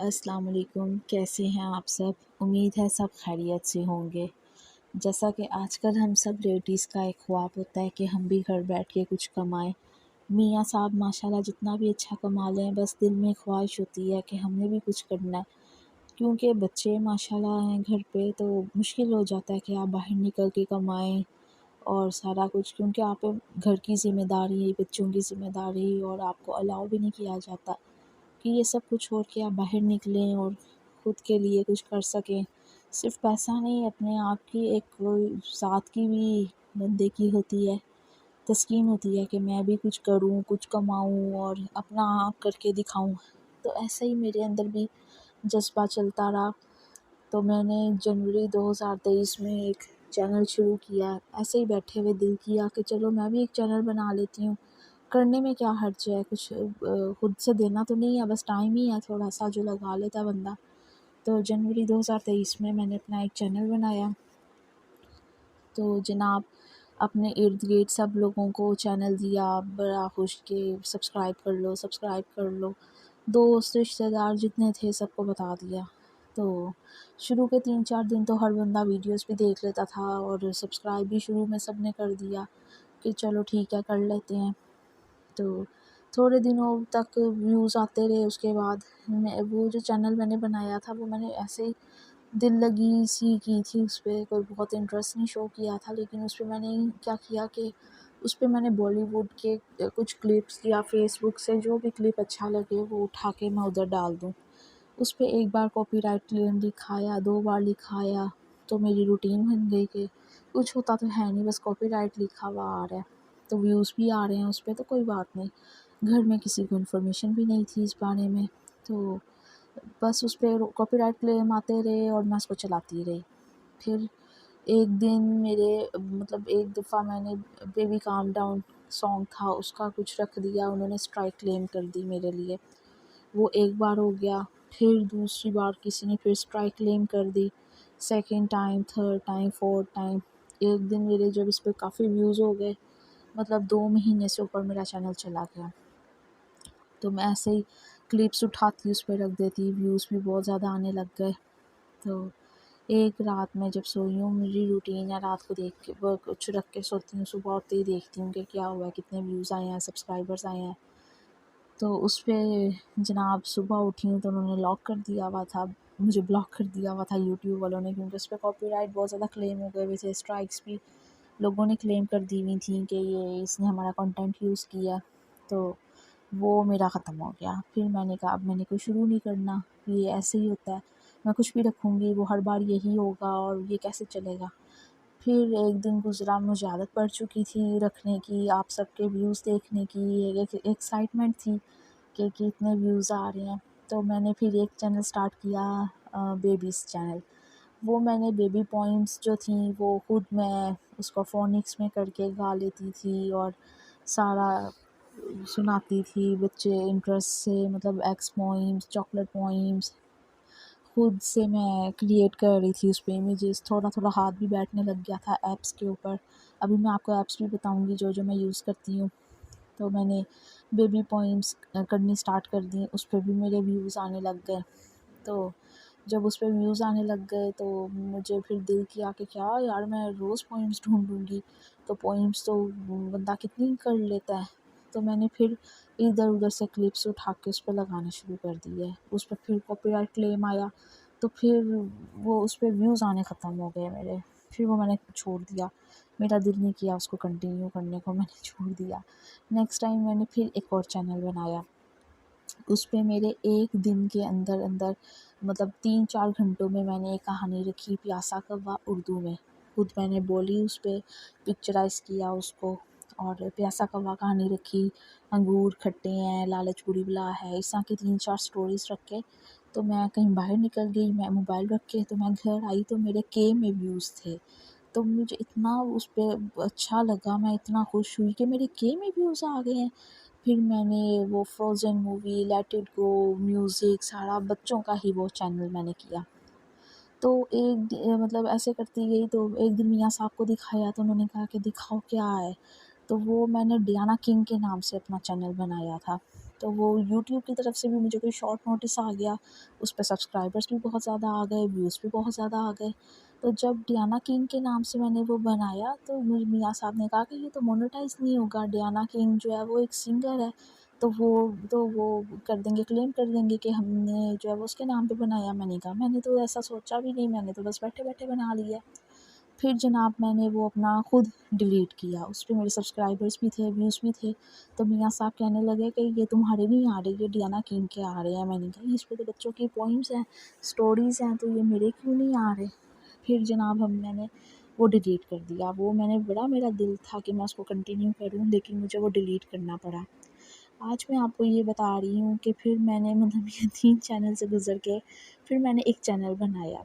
अस्सलाम वालेकुम, कैसे हैं आप सब? उम्मीद है सब खैरियत से होंगे। जैसा कि आजकल हम सब लेडीज़ का एक ख्वाब होता है कि हम भी घर बैठ के कुछ कमाएँ। मियाँ साहब माशाल्लाह जितना भी अच्छा कमा लें, बस दिल में ख्वाहिश होती है कि हमने भी कुछ करना है। क्योंकि बच्चे माशाल्लाह हैं घर पे, तो मुश्किल हो जाता है कि आप बाहर निकल के कमाएँ और सारा कुछ, क्योंकि आप पे घर की ज़िम्मेदारी, बच्चों की ज़िम्मेदारी, और आपको अलाउ भी नहीं किया जाता कि ये सब कुछ छोड़ के आप बाहर निकलें और खुद के लिए कुछ कर सकें। सिर्फ़ पैसा नहीं, अपने आप की एक कोई साथ की भी बंदे की होती है, तस्कीन होती है कि मैं भी कुछ करूँ, कुछ कमाऊँ और अपना आप करके दिखाऊँ। तो ऐसे ही मेरे अंदर भी जज़्बा चलता रहा। तो मैंने जनवरी 2023 में एक चैनल शुरू किया। ऐसे ही बैठे हुए दिल किया कि चलो मैं भी एक चैनल बना लेती हूँ। करने में क्या हर्ज है, कुछ खुद से देना तो नहीं है, बस टाइम ही है थोड़ा-सा जो लगा लेता है बंदा। तो जनवरी 2023 में मैंने अपना एक चैनल बनाया। तो जनाब, अपने इर्द-गिर्द सब लोगों को चैनल दिया, बड़ा खुश कि सब्सक्राइब कर लो, सब्सक्राइब कर लो। दोस्त, रिश्तेदार जितने थे सबको बता दिया। तो शुरू के 3-4 दिन तो हर बंदा वीडियोज़ भी देख लेता था और सब्सक्राइब भी शुरू में सबने कर दिया कि चलो ठीक है, कर लेते हैं। तो थोड़े दिनों तक व्यूज़ आते रहे। उसके बाद मैं वो जो चैनल मैंने बनाया था, वो मैंने ऐसे ही दिल लगी सी की थी उस पे, कोई बहुत इंटरेस्ट नहीं शो किया था। लेकिन उस पे मैंने क्या किया कि उस पे मैंने बॉलीवुड के कुछ क्लिप्स या फ़ेसबुक से जो भी क्लिप अच्छा लगे वो उठा के मैं उधर डाल दूँ। उस पे एक बार कॉपीराइट क्लेम लिखा आया, 2 बार लिखा आया, तो मेरी रूटीन बन गई कि कुछ होता तो है नहीं, बस कॉपीराइट लिखा हुआ आ रहा है, तो व्यूज़ भी आ रहे हैं उस पे, तो कोई बात नहीं। घर में किसी को इन्फॉर्मेशन भी नहीं थी इस बारे में, तो बस उस पे कॉपीराइट क्लेम आते रहे और मैं उसको चलाती रही। फिर एक दिन मेरे मतलब एक दफ़ा मैंने बेबी काम डाउन सॉन्ग था, उसका कुछ रख दिया, उन्होंने स्ट्राइक क्लेम कर दी मेरे लिए। वो एक बार हो गया, फिर दूसरी बार किसी ने फिर स्ट्राइक क्लेम कर दी, second time, third time, fourth time. एक दिन मेरे जब इस पे काफ़ी व्यूज़ हो गए, मतलब 2 महीने से ऊपर मेरा चैनल चला गया। तो मैं ऐसे ही क्लिप्स उठाती उस पे रख देती, व्यूज़ भी बहुत ज़्यादा आने लग गए। तो एक रात मैं जब सोई हूँ, मेरी रूटीन है रात को देख के वो कुछ रख के सोती हूँ, सुबह उठते ही देखती हूँ कि क्या हुआ है, कितने व्यूज़ आए हैं, सब्सक्राइबर्स आए हैं। तो उस पे जनाब सुबह उठी हूँ तो उन्होंने लॉक कर दिया हुआ था, मुझे ब्लॉक कर दिया हुआ था यूट्यूब वालों ने, क्योंकि उस पे कॉपीराइट बहुत ज़्यादा क्लेम हो गए हुए थे, स्ट्राइक्स भी लोगों ने क्लेम कर दी हुई थी कि ये इसने हमारा कंटेंट यूज़ किया। तो वो मेरा ख़त्म हो गया। फिर मैंने कहा अब मैंने कोई शुरू नहीं करना, ये ऐसे ही होता है, मैं कुछ भी रखूँगी वो हर बार यही होगा और ये कैसे चलेगा। फिर एक दिन गुज़रा, मुझे आदत पड़ चुकी थी रखने की, आप सबके व्यूज़ देखने की, एक एक्साइटमेंट थी कि कितने व्यूज़ आ रहे हैं। तो मैंने फिर एक चैनल स्टार्ट किया, बेबीज़ चैनल। वो मैंने बेबी पोएम्स जो थी वो खुद मैं उसको फ़ोनिक्स में करके गा लेती थी और सारा सुनाती थी। बच्चे इंटरेस्ट से, मतलब एक्स पोएम्स, चॉकलेट पोएम्स खुद से मैं क्रिएट कर रही थी उस पे इमेजेस। थोड़ा-थोड़ा हाथ भी बैठने लग गया था ऐप्स के ऊपर। अभी मैं आपको ऐप्स भी बताऊँगी जो-जो मैं यूज़ करती हूँ। तो मैंने बेबी पोएम्स करनी स्टार्ट कर दी, उस पे भी मेरे व्यूज़ आने लग गए। तो जब उस पे व्यूज़ आने लग गए तो मुझे फिर दिल किया कि क्या यार, मैं रोज़ पोएम्स ढूँढूँगी, तो पोएम्स तो बंदा कितनी कर लेता है। तो मैंने फिर इधर-उधर से क्लिप्स उठा के उस पे लगाना शुरू कर दिए। उस पे फिर कॉपीराइट क्लेम आया, तो फिर वो उस पे व्यूज़ आने ख़त्म हो गए मेरे। फिर वो मैंने छोड़ दिया, मेरा दिल नहीं किया उसको कंटिन्यू करने को, मैंने छोड़ दिया। नेक्स्ट टाइम मैंने फिर एक और चैनल बनाया। उस पे मेरे एक दिन के अंदर-अंदर, मतलब 3-4 घंटों में मैंने एक कहानी लिखी, प्यासा कौवा उर्दू में। खुद मैंने बोली उस पे, पिक्चराइज़ किया उसको, और प्यासा कौवा कहानी रखी, अंगूर खट्टे हैं, लालच बुरी बला है, इस तरह की 3-4 स्टोरीज़ रख के तो मैं कहीं बाहर निकल गई, मैं मोबाइल रख के, तो मैं घर आई तो मेरे के में व्यूज़ थे। तो मुझे इतना उस पे अच्छा लगा, मैं इतना खुश हुई कि मेरे के में व्यूज़ आ गए हैं। फिर मैंने वो frozen movie, let it go, music, सारा बच्चों का ही वो चैनल मैंने किया। तो मतलब ऐसे करती गई, तो एक दिन मियाँ साहब को दिखाया तो उन्होंने कहा कि दिखाओ क्या है? तो वो मैंने डियाना किंग के नाम से अपना चैनल बनाया था। तो वो यूट्यूब की तरफ से भी मुझे कोई शॉर्ट नोटिस आ गया, उस पे सब्सक्राइबर्स भी बहुत ज़्यादा आ गए, व्यूज़ भी बहुत ज़्यादा आ गए। तो जब डियाना किंग के नाम से मैंने वो बनाया तो मुझे मियाँ साहब ने कहा कि ये तो मोनेटाइज़ नहीं होगा, डियाना किंग जो है वो एक सिंगर है, तो वो कर देंगे, क्लेम कर देंगे कि हमने जो है वो उसके नाम पे बनाया। मैंने कहा मैंने तो ऐसा सोचा भी नहीं, मैंने तो बस बैठे-बैठे बना लिया। फिर जनाब मैंने वो अपना खुद डिलीट किया, उस पे मेरे सब्सक्राइबर्स भी थे, व्यूज़ भी थे। तो मियाँ साहब कहने लगे कि ये तुम्हारे नहीं आ रहे, ये डियाना किंग के आ रहे हैं। मैंने कहा इस पे तो बच्चों की पोइम्स हैं, स्टोरीज़ हैं, तो ये मेरे क्यों नहीं आ रहे। फिर जनाब हम मैंने वो डिलीट कर दिया। वो मैंने बड़ा मेरा दिल था कि मैं उसको कंटिन्यू करूँ, लेकिन मुझे वो डिलीट करना पड़ा। आज मैं आपको ये बता रही हूँ कि फिर मैंने मतलब ये 3 चैनल से गुज़र के फिर मैंने एक चैनल बनाया।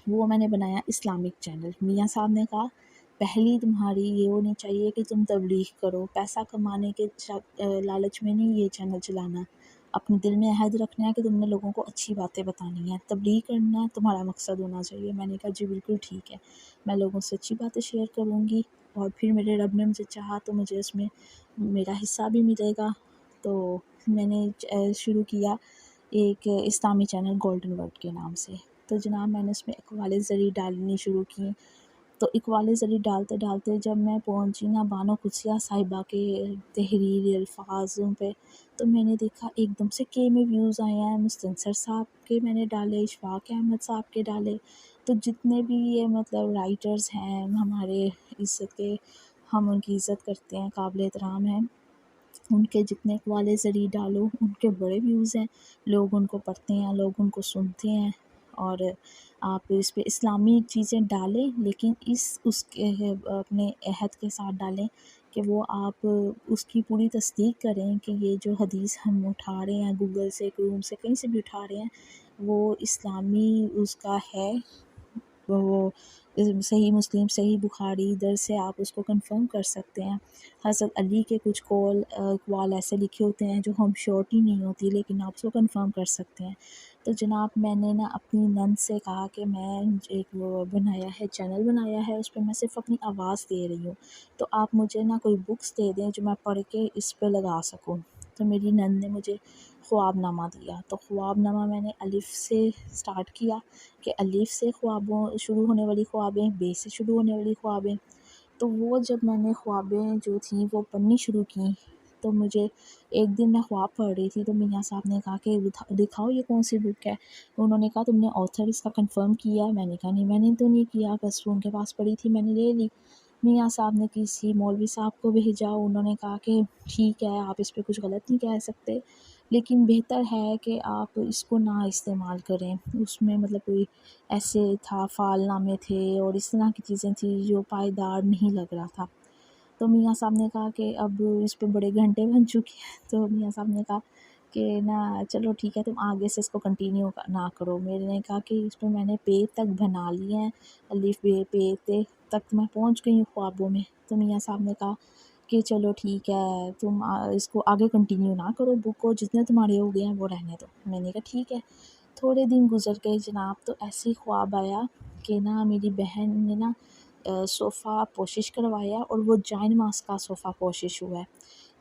वो मैंने बनाया इस्लामिक चैनल। मियाँ साहब ने कहा पहली तुम्हारी ये होनी चाहिए कि तुम तबलीग करो, पैसा कमाने के लालच में नहीं ये चैनल चलाना। अपने दिल में अहद रखना है कि तुमने लोगों को अच्छी बातें बतानी है, तबलीग करना है, तुम्हारा मकसद होना चाहिए। मैंने कहा जी बिल्कुल ठीक है, मैं लोगों से अच्छी बातें शेयर करूँगी और फिर मेरे रब ने मुझे चाहा तो मुझे उसमें मेरा हिस्सा भी मिलेगा। तो मैंने शुरू किया एक इस्लामी चैनल गोल्डन वर्ड के नाम से। तो जनाब मैंने उसमें इकबाल ज़री डालनी शुरू की। तो इकबाल ज़री डालते-डालते जब मैं पहुँची ना बानो कुद्सिया साहिबा के तहरीरी अल्फाज़ों पे, तो मैंने देखा एकदम से के में व्यूज़ आए हैं। मुस्तनसर साहब के मैंने डाले, इशफ़ाक़ अहमद साहब के डाले। तो जितने भी ये मतलब राइटर्स हैं हमारे इज़्ज़त के, हम उनकी इज़्ज़त करते हैं, काबिल एहतराम हैं। उनके जितने वाले ज़रिए डालो उनके बड़े व्यूज़ हैं, लोग उनको पढ़ते हैं, लोग उनको सुनते हैं। और आप इस पे इस्लामी चीज़ें डालें, लेकिन उसके अपने अहद के साथ डालें कि वो आप उसकी पूरी तस्दीक करें कि ये जो हदीस हम उठा रहे हैं गूगल से, क्रोम से, कहीं से भी उठा रहे हैं, वो इस्लामी उसका है। वो सही मुस्लिम, सही बुखारी, इधर से आप उसको कंफर्म कर सकते हैं। हज़रत अली के कुछ अक़वाल ऐसे लिखे होते हैं जो हम श्योरिटी नहीं होती, लेकिन आप उसको कंफर्म कर सकते हैं। तो जनाब मैंने ना अपनी नंद से कहा कि मैं एक वो बनाया है, चैनल बनाया है, उस पे मैं सिर्फ़ अपनी आवाज़ दे रही हूँ, तो आप मुझे ना कोई बुक्स दे दें जो मैं पढ़ के इस पे लगा सकूँ। तो मेरी नंद ने मुझे ख्वाबनामा दिया। तो ख्वाबनामा मैंने अलिफ़ से स्टार्ट किया कि अलिफ़ से ख्वाबों शुरू होने वाली ख्वाबें, बे से शुरू होने वाली ख्वाबें। तो वो जब मैंने ख्वाबें जो थी वो पढ़नी शुरू की, तो मुझे एक दिन मैं ख्वाब पढ़ रही थी, तो मियाँ साहब ने कहा कि दिखाओ ये कौन-सी बुक है? उन्होंने कहा तुमने ऑथर इसका कंफ़र्म किया है? मैंने कहा नहीं मैंने तो नहीं किया, बस वो उनके पास पड़ी थी मैंने ले ली। मियाँ साहब ने किसी मौलवी साहब को भेजा, उन्होंने कहा कि ठीक है आप इस पे कुछ गलत नहीं कह सकते, लेकिन बेहतर है कि आप इसको ना इस्तेमाल करें। उसमें मतलब कोई ऐसे था, फ़ालनामे थे और इस तरह की चीज़ें थी जो पायदार नहीं लग रहा था। तो मियाँ साहब ने कहा कि अब इस पे बड़े घंटे बन चुके हैं, तो मियाँ साहब ने कहा कि ना चलो ठीक है तुम आगे से इसको कंटिन्यू ना करो। मैंने कहा कि इस पे मैंने पे तक बना लिए हैं, अलिफ़ बे पे ते तक मैं पहुँच गई हूँ ख्वाबों में। तो मियाँ साहब ने कहा कि चलो ठीक है तुम इसको आगे कंटिन्यू ना करो, बुक को जितने तुम्हारे हो गए हैं वो रहने दो। मैंने कहा ठीक है। थोड़े दिन गुज़र गए जनाब, तो ऐसे ही ख्वाब आया कि ना मेरी बहन ने ना सोफ़ा पोशिश करवाया और वो जाइन मास का सोफ़ा पोशिश हुआ है।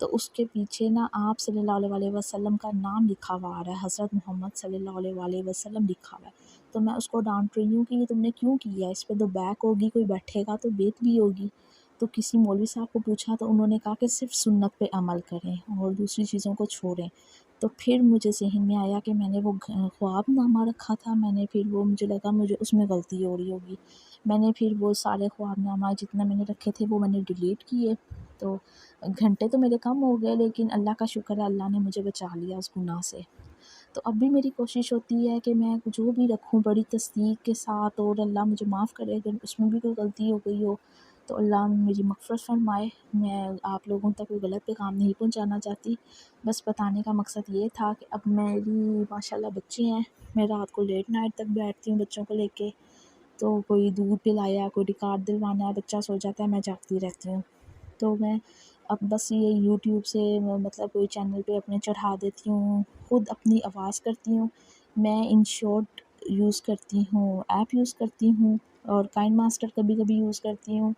तो उसके पीछे ना आप सल्लल्लाहु अलैहि वसल्लम का नाम लिखा हुआ आ रहा है, हज़रत मोहम्मद सल्लल्लाहु अलैहि वसल्लम लिखा हुआ है। तो मैं उसको डाँट रही हूँ कि ये तुमने क्यों किया? इस पे तो बैक होगी, कोई बैठेगा तो बेत भी होगी। तो किसी मौलवी साहब को पूछा तो उन्होंने कहा कि सिर्फ़ सुन्नत पे अमल करें और दूसरी चीज़ों को छोड़ें। तो फिर मुझे ज़हन में आया कि मैंने वो ख्वाबनामा रखा था, मैंने फिर वो मुझे लगा मुझे उसमें गलती हो रही होगी। मैंने फिर वो सारे ख्वाबनामा जितने मैंने रखे थे वो मैंने डिलीट किए। तो घंटे तो मेरे कम हो गए, लेकिन अल्लाह का शुक्र है अल्लाह ने मुझे बचा लिया उस गुनाह से। तो अब भी मेरी कोशिश होती है कि मैं जो भी रखूँ बड़ी तसदीक के साथ, और अल्लाह मुझे माफ़ करे अगर उसमें भी कोई गलती हो गई हो, तो अल्लाह मेरी मग़फ़िरत फ़रमाए। मैं आप लोगों तक कोई गलत पैगाम नहीं पहुँचाना चाहती। बस बताने का मकसद ये था कि अब मेरी माशाल्लाह बच्चे हैं, मैं रात को लेट नाइट तक बैठती हूँ बच्चों को लेके। तो कोई दूध पिलाया, कोई रिकार्ड दिलवाना है, बच्चा सो जाता है, मैं जागती रहती हूँ। तो मैं अब बस ये यूट्यूब से मतलब कोई चैनल पे अपने चढ़ा देती हूँ, खुद अपनी आवाज़ करती हूँ। मैं इनशॉट यूज़ करती हूँ, ऐप यूज़ करती हूँ और काइन मास्टर कभी-कभी यूज़ करती हूँ,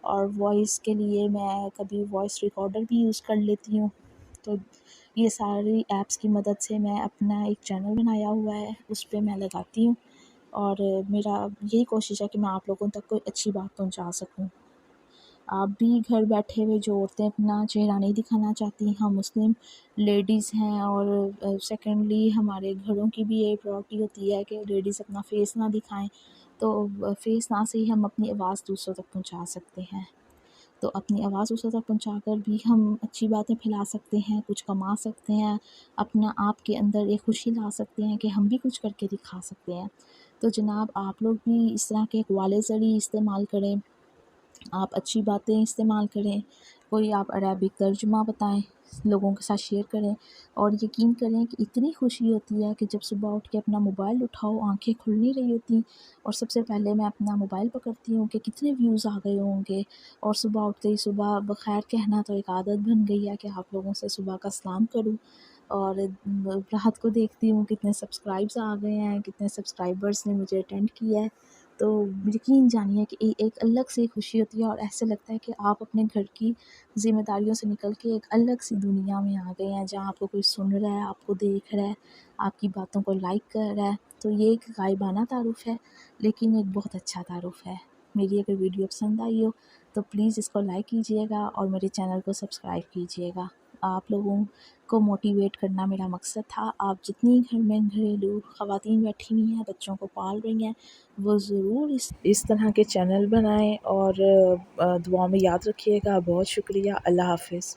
और वॉइस के लिए मैं कभी वॉइस रिकॉर्डर भी यूज़ कर लेती हूँ। तो ये सारी ऐप्स की मदद से मैं अपना एक चैनल बनाया हुआ है, उस पे मैं लगाती हूँ और मेरा यही कोशिश है कि मैं आप लोगों तक कोई अच्छी बात पहुँचा सकूँ। आप भी घर बैठे हुए जो औरतें अपना चेहरा नहीं दिखाना चाहती, हम मुस्लिम लेडीज़ हैं और सेकेंडली हमारे घरों की भी ये प्रायोरिटी होती है कि लेडीज़ अपना फेस ना दिखाएं, तो फेस ना से ही हम अपनी आवाज़ दूसरों तक पहुंचा सकते हैं। तो अपनी आवाज़ दूसरों तक पहुंचाकर भी हम अच्छी बातें फैला सकते हैं, कुछ कमा सकते हैं, अपना आप के अंदर एक खुशी ला सकते हैं कि हम भी कुछ करके दिखा सकते हैं। तो जनाब आप लोग भी इस तरह के वाले ज़रिए इस्तेमाल करें, आप अच्छी बातें इस्तेमाल करें, कोई आप अरबिक तर्जुमा बताएं, लोगों के साथ शेयर करें और यकीन करें कि इतनी खुशी होती है कि जब सुबह उठ के अपना मोबाइल उठाओ, आंखें खुल नहीं रही होती और सबसे पहले मैं अपना मोबाइल पकड़ती हूँ कि कितने व्यूज़ आ गए होंगे। और सुबह उठते ही सुबह बखैर कहना तो एक आदत बन गई है कि आप लोगों से सुबह का सलाम करूँ और राहत को देखती हूँ कितने सब्सक्राइब्स आ गए हैं, कितने सब्सक्राइबर्स ने मुझे अटेंड किया है। तो यकीन जानिए कि एक अलग सी खुशी होती है और ऐसे लगता है कि आप अपने घर की ज़िम्मेदारियों से निकल के एक अलग सी दुनिया में आ गए हैं, जहाँ आपको कोई सुन रहा है, आपको देख रहा है, आपकी बातों को लाइक कर रहा है। तो ये एक गायबाना तारुफ़ है, लेकिन एक बहुत अच्छा तारुफ़ है। मेरी अगर वीडियो पसंद आई हो तो प्लीज़ इसको लाइक कीजिएगा और मेरे चैनल को सब्सक्राइब कीजिएगा। आप लोगों को मोटिवेट करना मेरा मकसद था। आप जितनी घर में घरेलू ख़वातीन बैठी हुई हैं, बच्चों को पाल रही हैं, वो ज़रूर इस तरह के चैनल बनाएं और दुआ में याद रखिएगा। बहुत शुक्रिया। अल्लाह हाफ़िज़।